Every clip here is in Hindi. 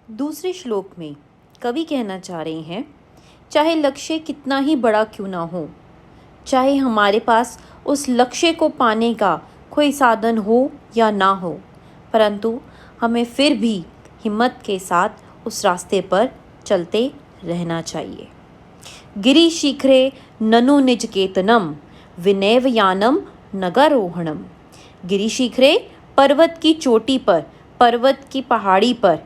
दूसरे श्लोक में कवि कहना चाह रहे हैं, चाहे लक्ष्य कितना ही बड़ा क्यों ना हो, चाहे हमारे पास उस लक्ष्य को पाने का कोई साधन हो या ना हो, परंतु हमें फिर भी हिम्मत के साथ उस रास्ते पर चलते रहना चाहिए। गिरिशिखरे ननु निजकेतनम विनैव यानम नगारोहणम। गिरिशिखरे पर्वत की चोटी पर, पर्वत की पहाड़ी पर,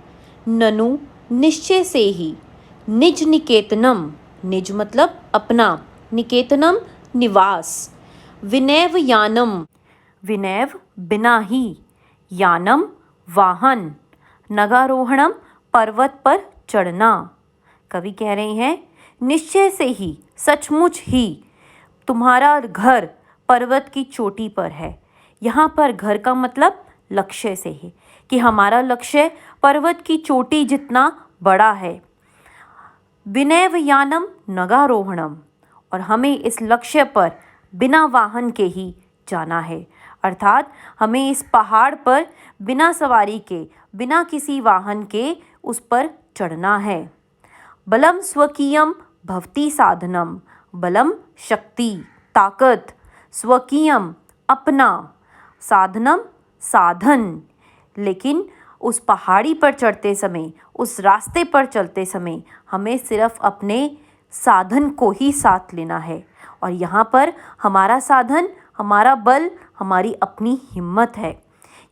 ननु निश्चय से ही, निज निकेतनम, निज मतलब अपना, निकेतनम निवास, विनैव यानम, विनैव बिना ही, यानम वाहन, नगारोहणम पर्वत पर चढ़ना। कवि कह रहे हैं निश्चय से ही, सचमुच ही तुम्हारा घर पर्वत की चोटी पर है। यहाँ पर घर का मतलब लक्ष्य से है कि हमारा लक्ष्य पर्वत की चोटी जितना बड़ा है। विनैव यानम नगारोहणम, और हमें इस लक्ष्य पर बिना वाहन के ही जाना है, अर्थात हमें इस पहाड़ पर बिना सवारी के, बिना किसी वाहन के उस पर चढ़ना है। बलम स्वकीयम भवति साधनम, बलम शक्ति, ताकत, स्वकीयम अपना, साधनम साधन। लेकिन उस पहाड़ी पर चढ़ते समय, उस रास्ते पर चलते समय हमें सिर्फ अपने साधन को ही साथ लेना है, और यहाँ पर हमारा साधन, हमारा बल, हमारी अपनी हिम्मत है।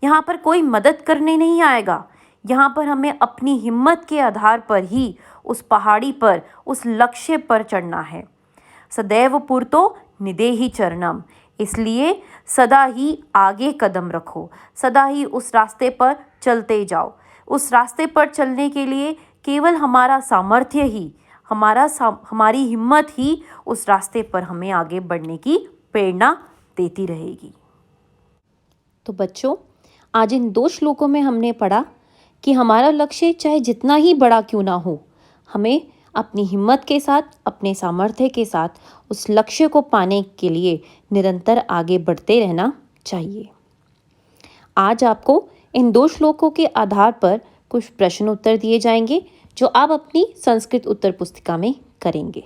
यहाँ पर कोई मदद करने नहीं आएगा, यहाँ पर हमें अपनी हिम्मत के आधार पर ही उस पहाड़ी पर, उस लक्ष्य पर चढ़ना है। सदैव पुरतो निदेहि चरणम, इसलिए सदा ही आगे कदम रखो, सदा ही उस रास्ते पर चलते जाओ। उस रास्ते पर चलने के लिए केवल हमारा सामर्थ्य ही, हमारी हिम्मत ही उस रास्ते पर हमें आगे बढ़ने की प्रेरणा देती रहेगी। तो बच्चों, आज इन 2 श्लोकों में हमने पढ़ा कि हमारा लक्ष्य चाहे जितना ही बड़ा क्यों ना हो, हमें अपनी हिम्मत के साथ, अपने सामर्थ्य के साथ उस लक्ष्य को पाने के लिए निरंतर आगे बढ़ते रहना चाहिए। आज आपको इन 2 श्लोकों के आधार पर कुछ प्रश्न उत्तर दिए जाएंगे जो आप अपनी संस्कृत उत्तर पुस्तिका में करेंगे।